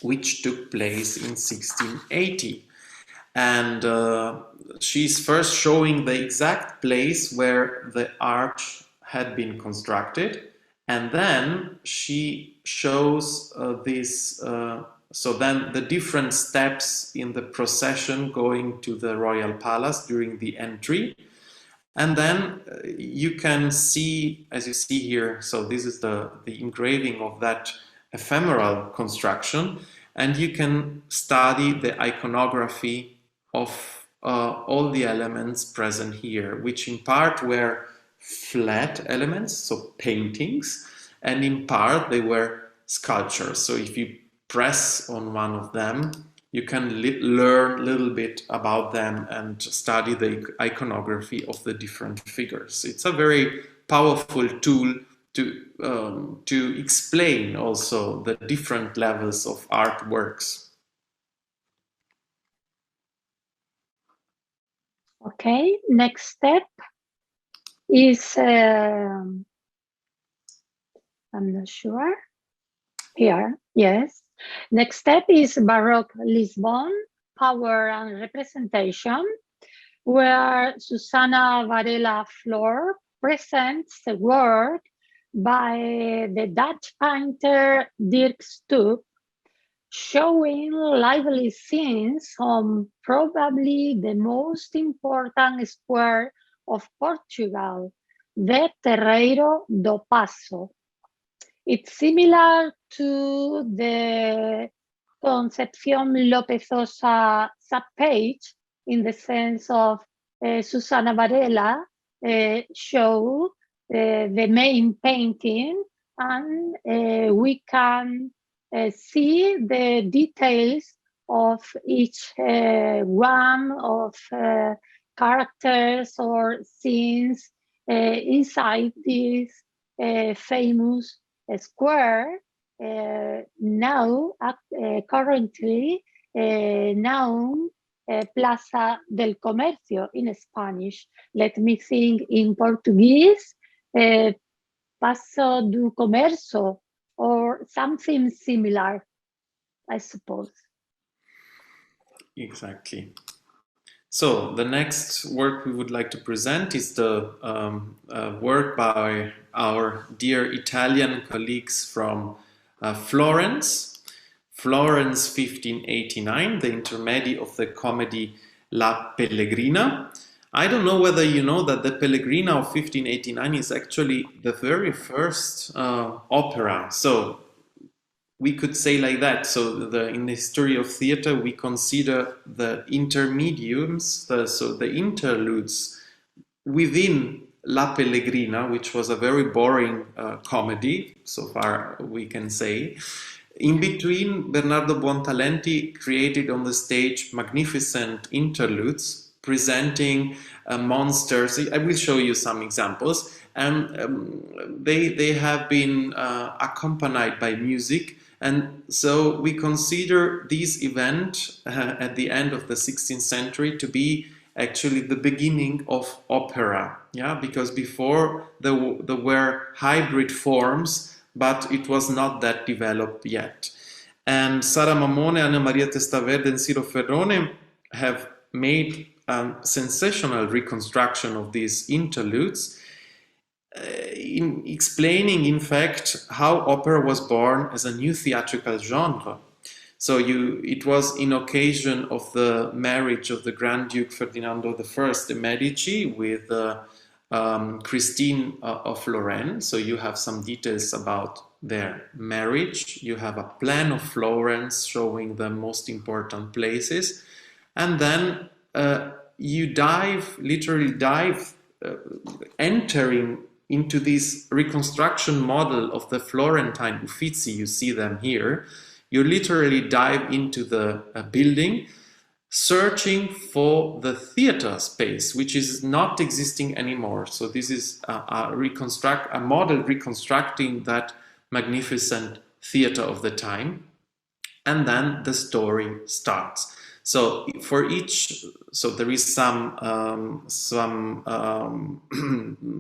which took place in 1680. And she's first showing the exact place where the arch had been constructed, and then she shows so then the different steps in the procession going to the royal palace during the entry. And then you can see, as you see here, so this is the engraving of that ephemeral construction, and you can study the iconography of all the elements present here, which in part were flat elements, so paintings, and in part they were sculptures. So if you press on one of them, you can learn a little bit about them and study the iconography of the different figures. It's a very powerful tool to explain also the different levels of artworks. Okay, next step is, I'm not sure, here, yes. Next step is Baroque Lisbon, Power and Representation, where Susana Varela Flor presents a work by the Dutch painter Dirk Stoop, showing lively scenes on probably the most important square of Portugal, the Terreiro do Paço. It's similar to the Concepción Lopezosa subpage in the sense of Susana Varela show the main painting, and we can see the details of each one of characters or scenes inside this famous square, now currently known Plaza del Comercio in Spanish. Let me think in Portuguese, Paso do Comercio, or something similar, I suppose. Exactly. So the next work we would like to present is the work by our dear Italian colleagues from Florence. Florence 1589, the intermedi of the comedy La Pellegrina. I don't know whether you know that the Pellegrina of 1589 is actually the very first opera. So we could say like that. So in the history of theater, we consider the intermediums, so the interludes within La Pellegrina, which was a very boring comedy, so far we can say. In between, Bernardo Buontalenti created on the stage magnificent interludes presenting monsters. I will show you some examples, and they have been accompanied by music. And so we consider this event at the end of the 16th century to be actually the beginning of opera, yeah, because before there were hybrid forms, but it was not that developed yet. And Sara Mamone, Anna Maria Testaverde, and Ciro Ferrone have made a sensational reconstruction of these interludes, in explaining, in fact, how opera was born as a new theatrical genre. So it was in occasion of the marriage of the Grand Duke Ferdinando I de' Medici with Christine of Lorraine. So you have some details about their marriage. You have a plan of Florence showing the most important places. And then you literally dive, entering into this reconstruction model of the Florentine Uffizi. You see them here. You literally dive into the building, searching for the theater space, which is not existing anymore. So this is a model reconstructing that magnificent theater of the time. And then the story starts. So for each, so there is some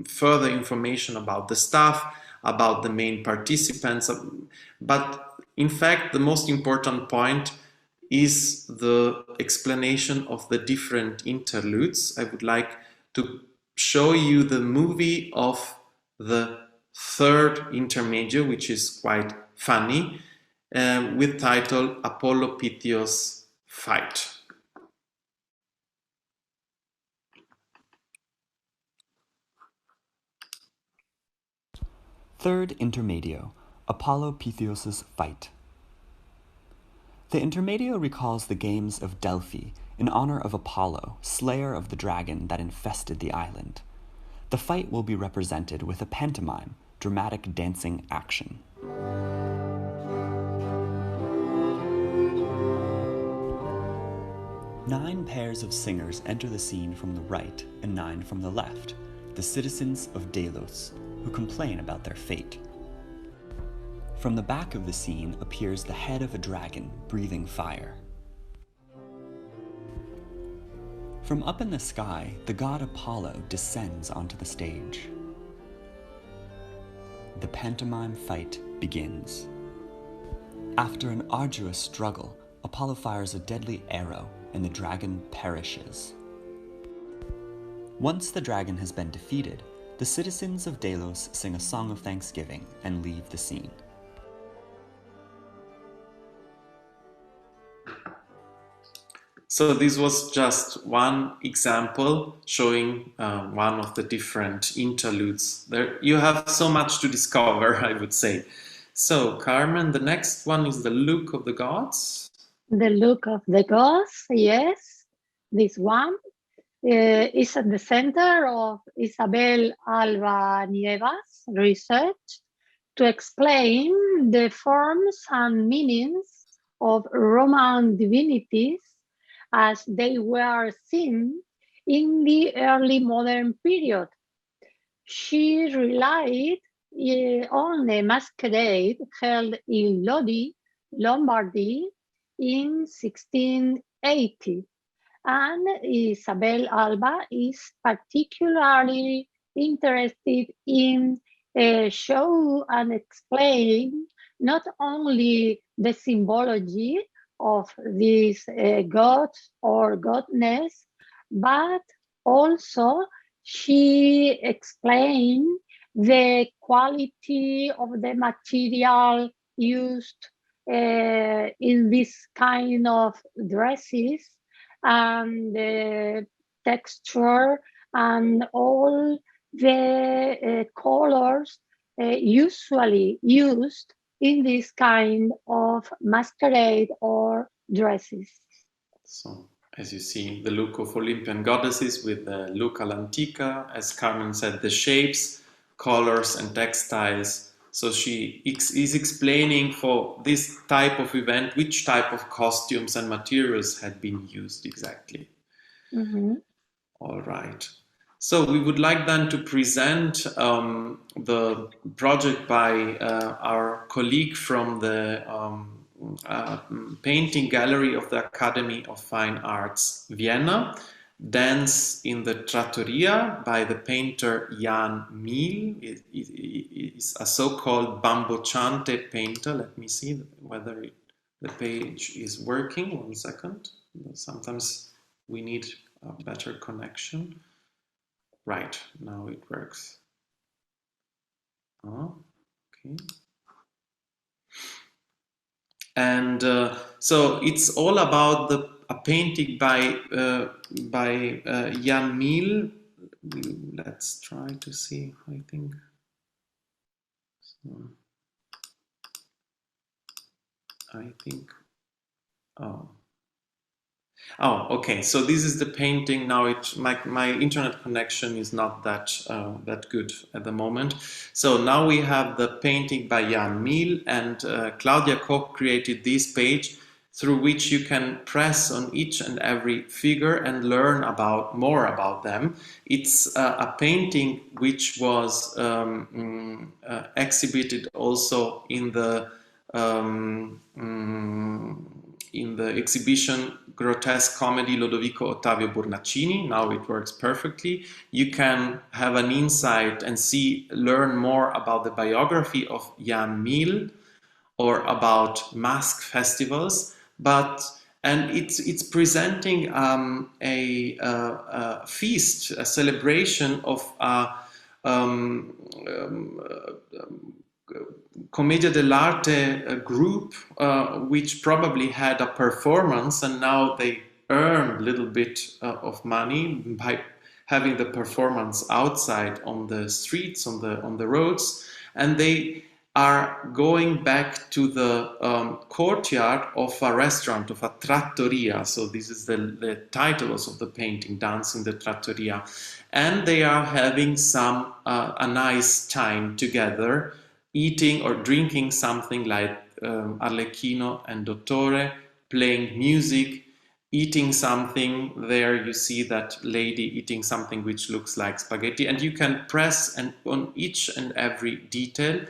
further information about the staff, about the main participants, but in fact, the most important point is the explanation of the different interludes. I would like to show you the movie of the third intermedio, which is quite funny, with title Apollo Pythios Fight. Third intermedio, Apollo Pythios' Fight. The intermedio recalls the games of Delphi in honor of Apollo, slayer of the dragon that infested the island. The fight will be represented with a pantomime, dramatic dancing action. Nine pairs of singers enter the scene from the right and 9 from the left, the citizens of Delos, who complain about their fate. From the back of the scene appears the head of a dragon breathing fire. From up in the sky, the god Apollo descends onto the stage. The pantomime fight begins. After an arduous struggle, Apollo fires a deadly arrow and the dragon perishes. Once the dragon has been defeated, the citizens of Delos sing a song of thanksgiving and leave the scene. So this was just one example showing one of the different interludes. There, you have so much to discover, I would say. So, Carmen, the next one is the look of the gods. The look of the gods, yes. This one is at the center of Isabel Alba Nieva's research to explain the forms and meanings of Roman divinities as they were seen in the early modern period. She relied on a masquerade held in Lodi, Lombardy, in 1680. And Isabel Alba is particularly interested in show and explain not only the symbology of these gods or goddess, but also she explained the quality of the material used in this kind of dresses, and the texture and all the colors usually used in this kind of masquerade or dresses. So, as you see, the look of Olympian goddesses with the look all'antica, as Carmen said, the shapes, colors and textiles. So she is explaining for this type of event which type of costumes and materials had been used exactly. Mm-hmm. All right. So we would like then to present the project by our colleague from the painting gallery of the Academy of Fine Arts, Vienna, Dance in the Trattoria by the painter Jan Miel. It is a so-called bambocciante painter. Let me see whether the page is working. 1 second. Sometimes we need a better connection. Right, now it works. Oh, okay. And so it's all about a painting by Jan Miel. Let's try to see. I think. So, I think. Oh, okay. So this is the painting. Now my internet connection is not that good at the moment. So now we have the painting by Jan Miel, and Claudia Koch created this page through which you can press on each and every figure and learn more about them. It's a painting which was exhibited also in the exhibition Grotesque Comedy Lodovico Ottavio Bornacini. Now it works perfectly. You can have an insight and learn more about the biography of Jan Miel or about mask festivals. And it's presenting a feast, a celebration of Commedia dell'arte group, which probably had a performance, and now they earn a little bit of money by having the performance outside on the streets, on the roads, and they are going back to the courtyard of a restaurant, of a trattoria. So this is the title of the painting, Dance in the Trattoria, and they are having a nice time together, eating or drinking something like Arlecchino and Dottore, playing music, eating something. There you see that lady eating something which looks like spaghetti, and you can press on each and every detail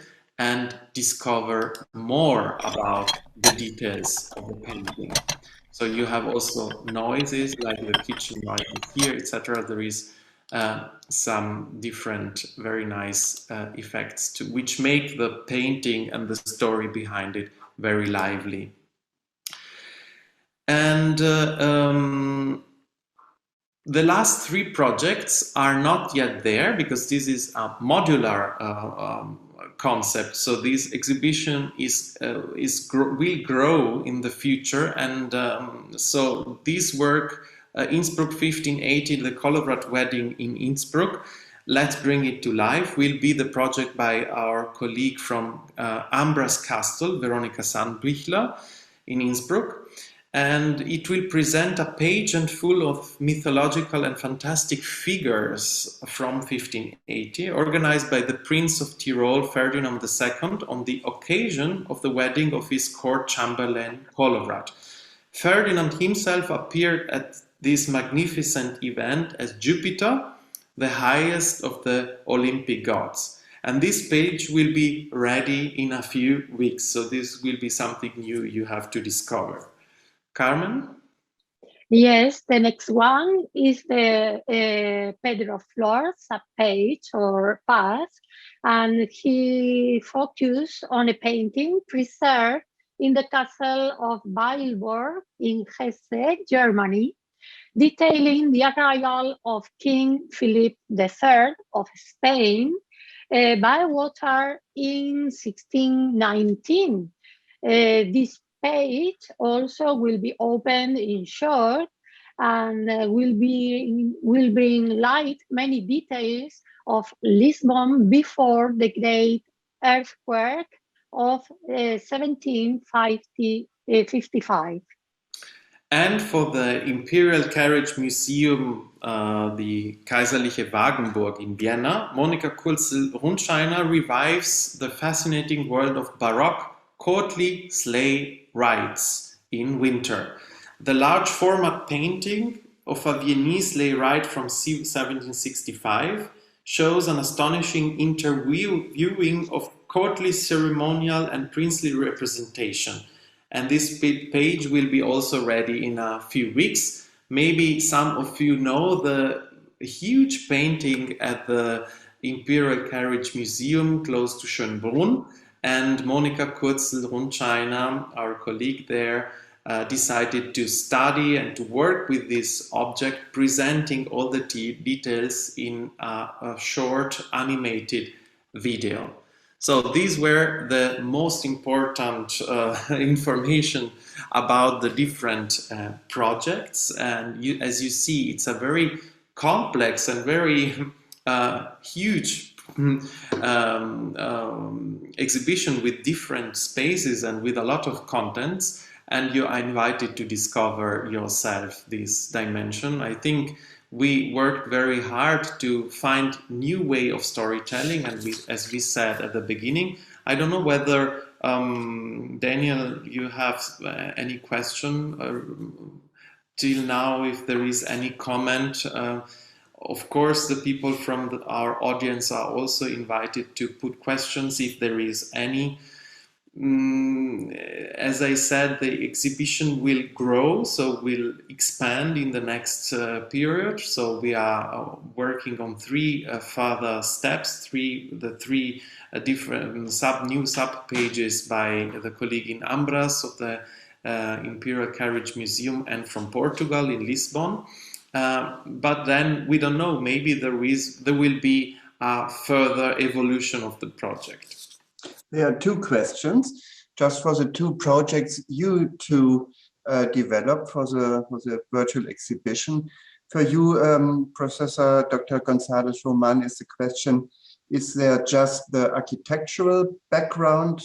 and discover more about the details of the painting. So you have also noises like the kitchen right here, etc. There is some different very nice effects which make the painting and the story behind it very lively. And the last 3 projects are not yet there because this is a modular concept. So this exhibition will grow in the future, and so this work, Innsbruck 1580, the Colorado wedding in Innsbruck, let's bring it to life, will be the project by our colleague from Ambras Castle, Veronika Sandbichler, in Innsbruck. And it will present a pageant full of mythological and fantastic figures from 1580, organized by the Prince of Tyrol, Ferdinand II, on the occasion of the wedding of his court chamberlain, Kolowrat. Ferdinand himself appeared at this magnificent event as Jupiter, the highest of the Olympic gods. And this page will be ready in a few weeks, so this will be something new you have to discover. Carmen? Yes, the next one is the Pedro Flores page or path, and he focused on a painting preserved in the castle of Weilburg in Hesse, Germany, detailing the arrival of King Philip III of Spain by water in 1619. This page also will be opened in short and will bring light many details of Lisbon before the great earthquake of 1755. And for the Imperial Carriage Museum, the Kaiserliche Wagenburg in Vienna, Monika Kurzel-Rundscheiner revives the fascinating world of Baroque courtly sleigh rides in winter. The large format painting of a Viennese sleigh ride from 1765 shows an astonishing interviewing of courtly ceremonial and princely representation. And this page will be also ready in a few weeks. Maybe some of you know the huge painting at the Imperial Carriage Museum close to Schönbrunn. And Monika Kurzel-Rundscheiner, our colleague there, decided to study and to work with this object, presenting all the details in a short animated video. So these were the most important information about the different projects. And as you see, it's a very complex and very huge exhibition with different spaces and with a lot of contents, and you are invited to discover yourself this dimension. I think we worked very hard to find new way of storytelling, and as we said at the beginning, I don't know whether Daniel, you have any question till now, if there is any comment. Of course, the people from our audience are also invited to put questions if there is any. As I said, the exhibition will grow, so will expand in the next period. So we are working on three further steps, the three different new sub pages by the colleague in Ambras of the Imperial Carriage Museum and from Portugal in Lisbon. But then we don't know, maybe there will be a further evolution of the project. There are two questions, just for the two projects you two developed for the virtual exhibition. For you, Professor Dr. González-Román, is the question, is there just the architectural background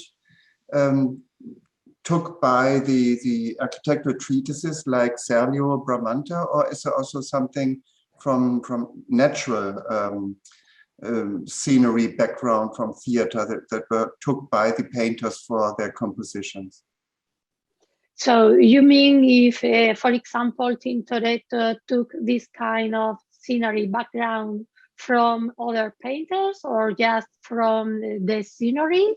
took by the architectural treatises like Serlio, Bramante, or is there also something from natural scenery background from theater that were took by the painters for their compositions? So you mean if, for example, Tintoretto took this kind of scenery background from other painters or just from the scenery?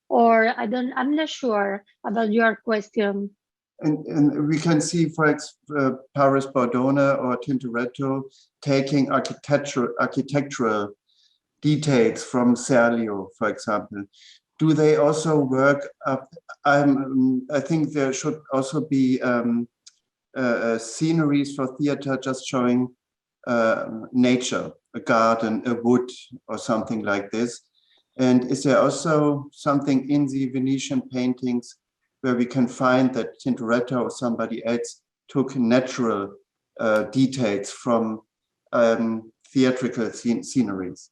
Or I'm not sure about your question. And we can see, for example, Paris Bordone or Tintoretto taking architectural details from Serlio, for example. Do they also work up? I think there should also be sceneries for theater just showing nature, a garden, a wood, or something like this. And is there also something in the Venetian paintings where we can find that Tintoretto or somebody else took natural details from theatrical sceneries?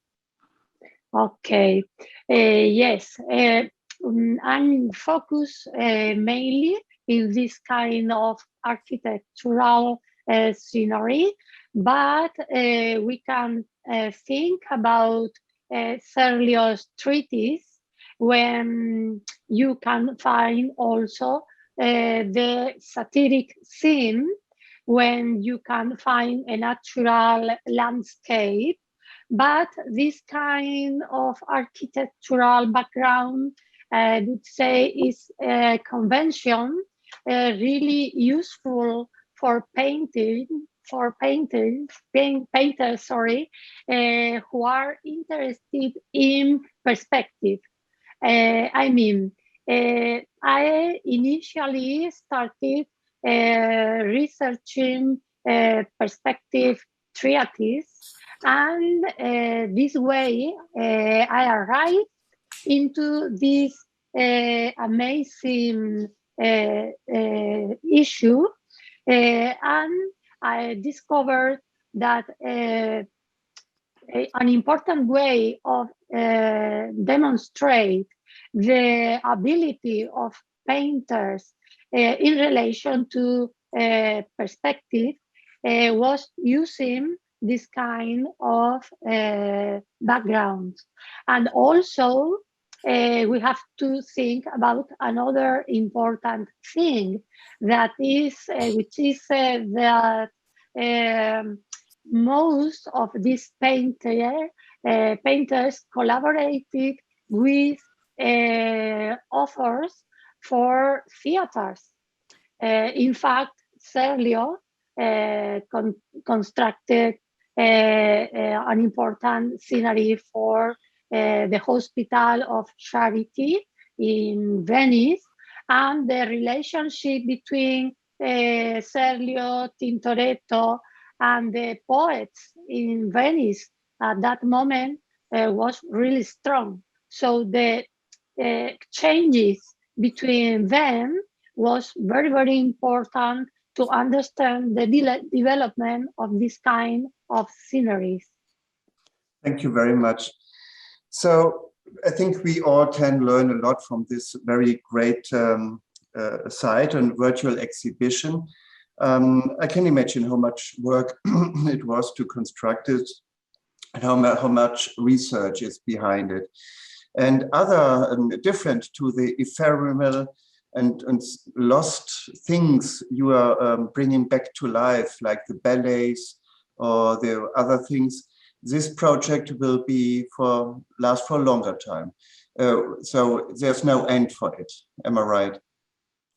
Okay, yes, I'm focused mainly in this kind of architectural scenery, but we can think about Serlio's treatise, when you can find also the satiric scene, when you can find a natural landscape. But this kind of architectural background, I would say, is a convention really useful for painters, who are interested in perspective. I initially started researching perspective treatise, and this way I arrived into this amazing issue, and I discovered that an important way of demonstrate the ability of painters in relation to perspective was using this kind of background. And also we have to think about another important thing, that is, which is that most of these painters collaborated with authors for theaters. In fact, Serlio constructed an important scenery for the Hospital of Charity in Venice, and the relationship between Serlio, Tintoretto, and the poets in Venice at that moment was really strong. So the changes between them was very, very important to understand the development of this kind of sceneries. Thank you very much. So I think we all can learn a lot from this very great site and virtual exhibition. I can imagine how much work it was to construct it, and how much research is behind it. And other different to the ephemeral and lost things you are bringing back to life, like the ballets or the other things. This project will be last for a longer time. So there's no end for it. Am I right?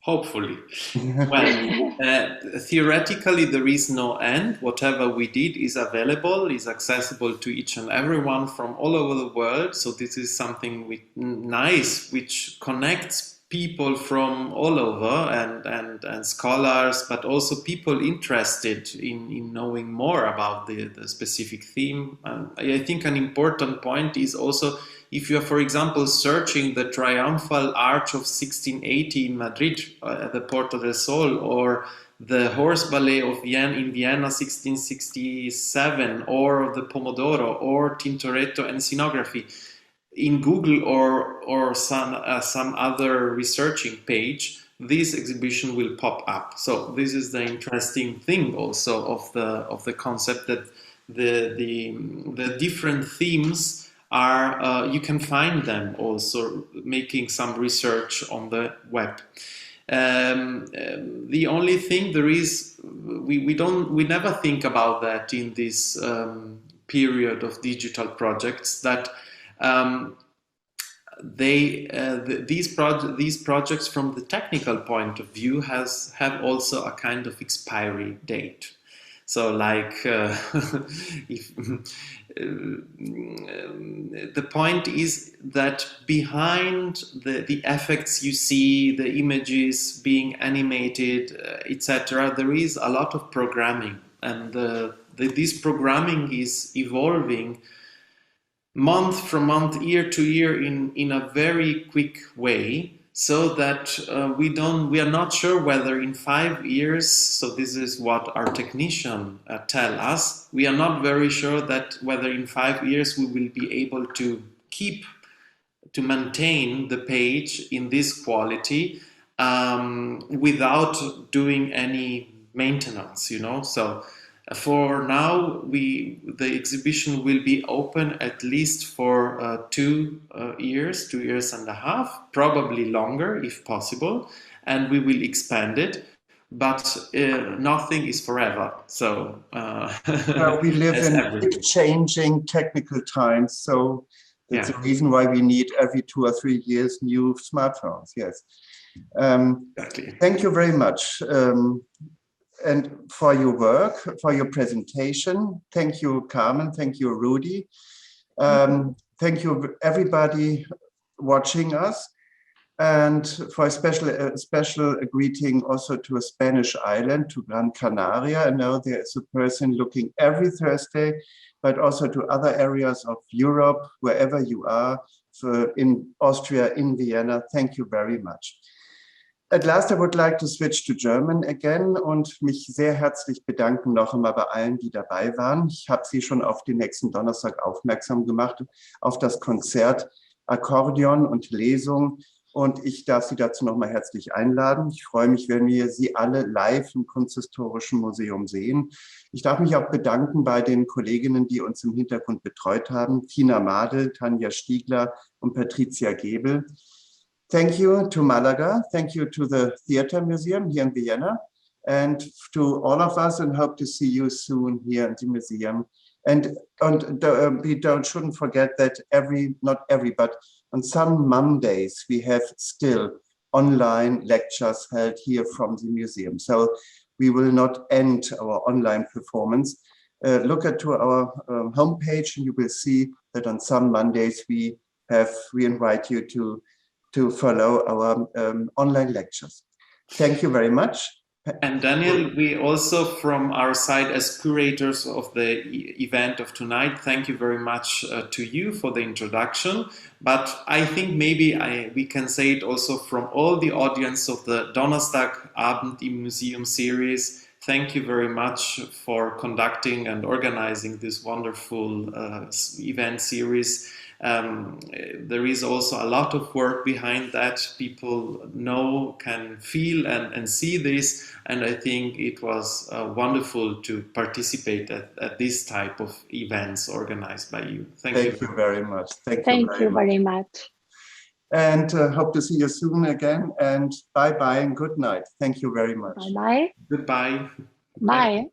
Hopefully. Well, theoretically, there is no end. Whatever we did is available, is accessible to each and everyone from all over the world. So this is something nice, which connects people from all over, and scholars, but also people interested in knowing more about the specific theme. I think an important point is also, if you are, for example, searching the Triumphal Arch of 1680 in Madrid, at the Porta del Sol, or the Horse Ballet of Vienna in Vienna 1667, or the Pomodoro, or Tintoretto and scenography, in Google or some other researching page, this exhibition will pop up. So this is the interesting thing also of the concept, that the different themes are you can find them also making some research on the web. The only thing there is, we never think about that in this period of digital projects, that these projects from the technical point of view have also a kind of expiry date. So like the point is that behind the effects you see, the images being animated, etc., there is a lot of programming, and this programming is evolving month from month, year to year, in a very quick way, so that we are not sure whether in 5 years, so this is what our technician tell us, we are not very sure that whether in 5 years we will be able to maintain the page in this quality without doing any maintenance, you know. So for now, the exhibition will be open at least for 2 years, 2 years and a half, probably longer if possible, and we will expand it. But nothing is forever. So we live in big changing technical times, so that's the reason why we need every 2 or 3 years new smartphones. Yes. Exactly. Thank you very much. And for your work, for your presentation. Thank you, Carmen. Thank you, Rudi. Thank you, everybody watching us. And for a special greeting also to a Spanish island, to Gran Canaria. I know there is a person looking every Thursday, but also to other areas of Europe, wherever you are, so in Austria, in Vienna. Thank you very much. At last, I would like to switch to German again und mich sehr herzlich bedanken noch einmal bei allen, die dabei waren. Ich habe Sie schon auf den nächsten Donnerstag aufmerksam gemacht, auf das Konzert Akkordeon und Lesung. Und ich darf Sie dazu nochmal herzlich einladen. Ich freue mich, wenn wir Sie alle live im Kunsthistorischen Museum sehen. Ich darf mich auch bedanken bei den Kolleginnen, die uns im Hintergrund betreut haben. Tina Madel, Tanja Stiegler und Patricia Gebel. Thank you to Malaga. Thank you to the Theater Museum here in Vienna. And to all of us, and hope to see you soon here in the museum. And we shouldn't forget that but on some Mondays, we have still online lectures held here from the museum. So we will not end our online performance. Look to our homepage and you will see that on some Mondays we invite you to follow our online lectures. Thank you very much. And Daniel, we also, from our side as curators of the event of tonight, thank you very much to you for the introduction. But I think maybe we can say it also from all the audience of the Donnerstagabend im Museum series. Thank you very much for conducting and organizing this wonderful event series. There is also a lot of work behind that. People can feel and see this, and I think it was wonderful to participate at this type of events organized by you. Thank you very much. Thank you very much. And hope to see you soon again, and bye-bye and good night. Thank you very much. Bye-bye. Goodbye. Bye.